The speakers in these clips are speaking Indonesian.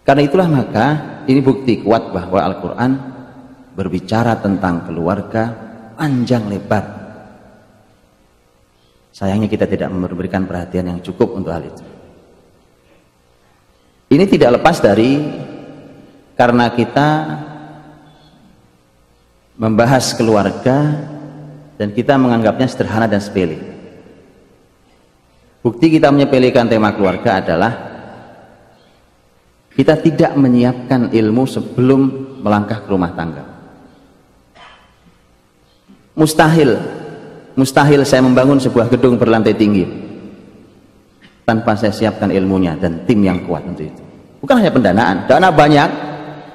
Karena itulah maka ini bukti kuat bahwa Al-Quran berbicara tentang keluarga panjang lebar. Sayangnya kita tidak memberikan perhatian yang cukup untuk hal itu. Ini tidak lepas dari karena kita membahas keluarga dan kita menganggapnya sederhana dan sepele. Bukti kita menyepelekan tema keluarga adalah kita tidak menyiapkan ilmu sebelum melangkah ke rumah tangga. Mustahil saya membangun sebuah gedung berlantai tinggi tanpa saya siapkan ilmunya dan tim yang kuat untuk itu. Bukan hanya pendanaan, dana banyak.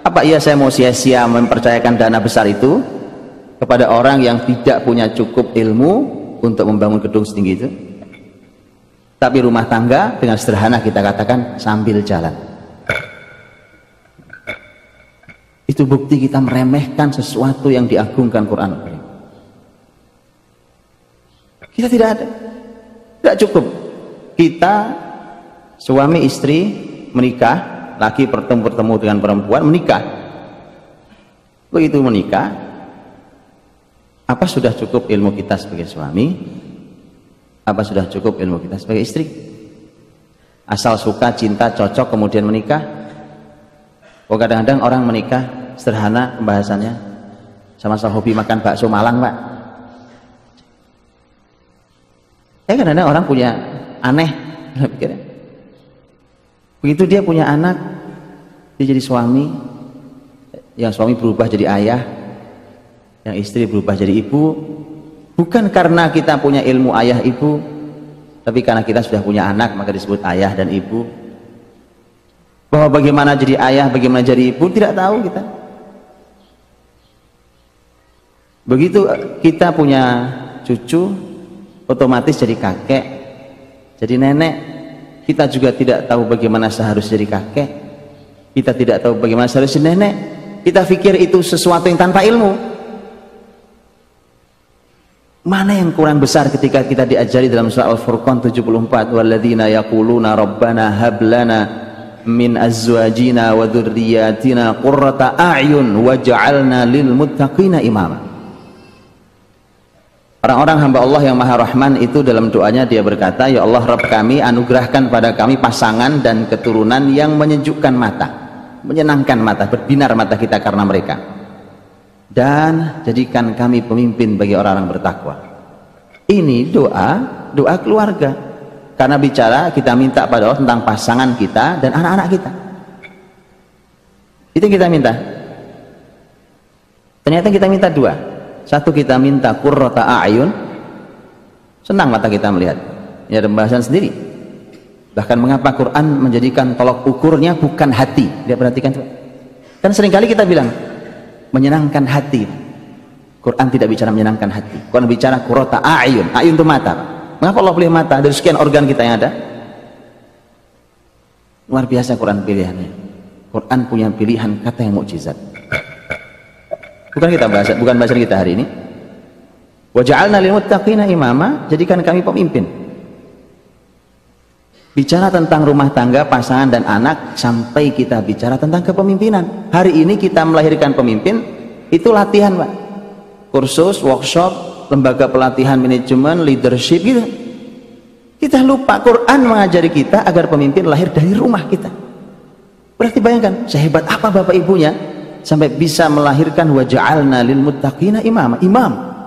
Apa iya saya mau sia-sia mempercayakan dana besar itu kepada orang yang tidak punya cukup ilmu untuk membangun gedung setinggi itu? Tapi rumah tangga dengan sederhana kita katakan sambil jalan. Itu bukti kita meremehkan sesuatu yang diagungkan Quran. Kita tidak cukup. Kita suami istri menikah, laki bertemu dengan perempuan menikah. Begitu menikah, apa sudah cukup ilmu kita sebagai suami? Apa sudah cukup ilmu kita sebagai istri? Asal suka, cinta, cocok kemudian menikah? Oh, kadang-kadang orang menikah sederhana pembahasannya, sama-sama hobi makan bakso Malang, Pak. Kadang-kadang orang punya aneh. Begitu dia punya anak, dia jadi suami, yang suami berubah jadi ayah, yang istri berubah jadi ibu. Bukan karena kita punya ilmu ayah ibu, tapi karena kita sudah punya anak maka disebut ayah dan ibu. Bahwa bagaimana jadi ayah, bagaimana jadi ibu tidak tahu kita. Begitu kita punya cucu, otomatis jadi kakek, jadi nenek. Kita juga tidak tahu bagaimana seharusnya jadi kakek, kita tidak tahu bagaimana seharusnya jadi nenek. Kita pikir itu sesuatu yang tanpa ilmu. Mana yang kurang besar ketika kita diajari dalam surah Al-Furqan 74, walladzina yaquluna rabbana hab lana min azwajina wa dzurriyyatina qurrata a'yun waj'alna lil muttaqina imama. Orang-orang hamba Allah yang Maha Rahman itu dalam doanya dia berkata, ya Allah Rabb kami, anugerahkan pada kami pasangan dan keturunan yang menyejukkan mata, menyenangkan mata, berbinar mata kita karena mereka, dan jadikan kami pemimpin bagi orang-orang bertakwa. Ini doa keluarga. Karena bicara kita minta pada Allah tentang pasangan kita dan anak-anak kita. Itu yang kita minta. Ternyata kita minta dua. Satu, kita minta qurrata a'yun, senang mata kita melihat. Ini ada pembahasan sendiri. Bahkan mengapa Quran menjadikan tolok ukurnya bukan hati. Dia perhatikan coba. Kan seringkali kita bilang menyenangkan hati. Quran tidak bicara menyenangkan hati. Quran bicara qurrata a'yun. A'yun itu mata. Mengapa Allah pilih mata dari sekian organ kita yang ada? Luar biasa Quran pilihannya. Quran punya pilihan kata yang mukjizat. Bukan bahasa kita hari ini. Wa ja'alna lil muttaqina imama, jadikan kami pemimpin. Bicara tentang rumah tangga, pasangan dan anak, sampai kita bicara tentang kepemimpinan. Hari ini kita melahirkan pemimpin, itu latihan, Pak. Kursus, workshop, lembaga pelatihan manajemen, leadership gitu. Kita lupa Quran mengajari kita agar pemimpin lahir dari rumah kita. Berarti bayangkan sehebat apa bapak ibunya sampai bisa melahirkan wa ja'alna lil muttaqina imama. Imam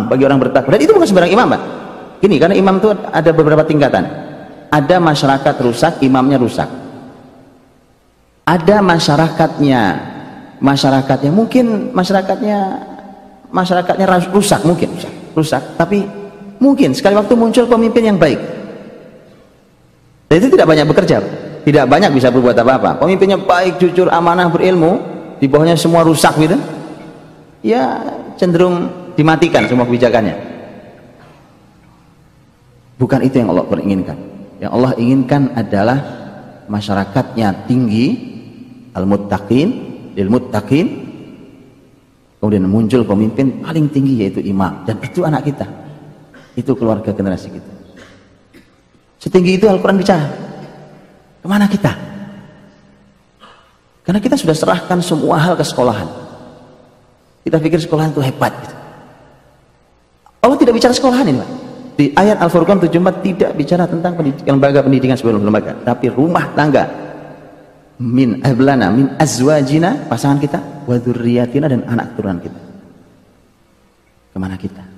bagi orang bertakwa. Dan itu bukan sembarang imam, Pak. Gini, karena imam itu ada beberapa tingkatan. Ada masyarakat rusak, imamnya rusak. Ada masyarakatnya mungkin masyarakatnya rusak, mungkin rusak, tapi mungkin sekali waktu muncul pemimpin yang baik. Dan itu tidak banyak bekerja, tidak banyak bisa berbuat apa-apa. Pemimpinnya baik, jujur, amanah, berilmu, di bawahnya semua rusak gitu, ya cenderung dimatikan semua kebijakannya. Bukan itu yang Allah inginkan. Yang Allah inginkan adalah masyarakatnya tinggi, al-muttaqin, lil muttaqin. Kemudian muncul pemimpin paling tinggi yaitu imam, dan itu anak kita, itu keluarga generasi kita. Setinggi itu Al-Quran bicara. Kemana kita? Karena kita sudah serahkan semua hal ke sekolahan. Kita pikir sekolahan itu hebat gitu. Allah tidak bicara sekolahan ini, Pak. Di ayat Al-Furqan 74 tidak bicara tentang lembaga pendidikan sebelum lembaga, tapi rumah tangga. Min ahlana min azwajina, pasangan kita, wa dzurriyyatina, dan anak keturunan kita. Kemana kita?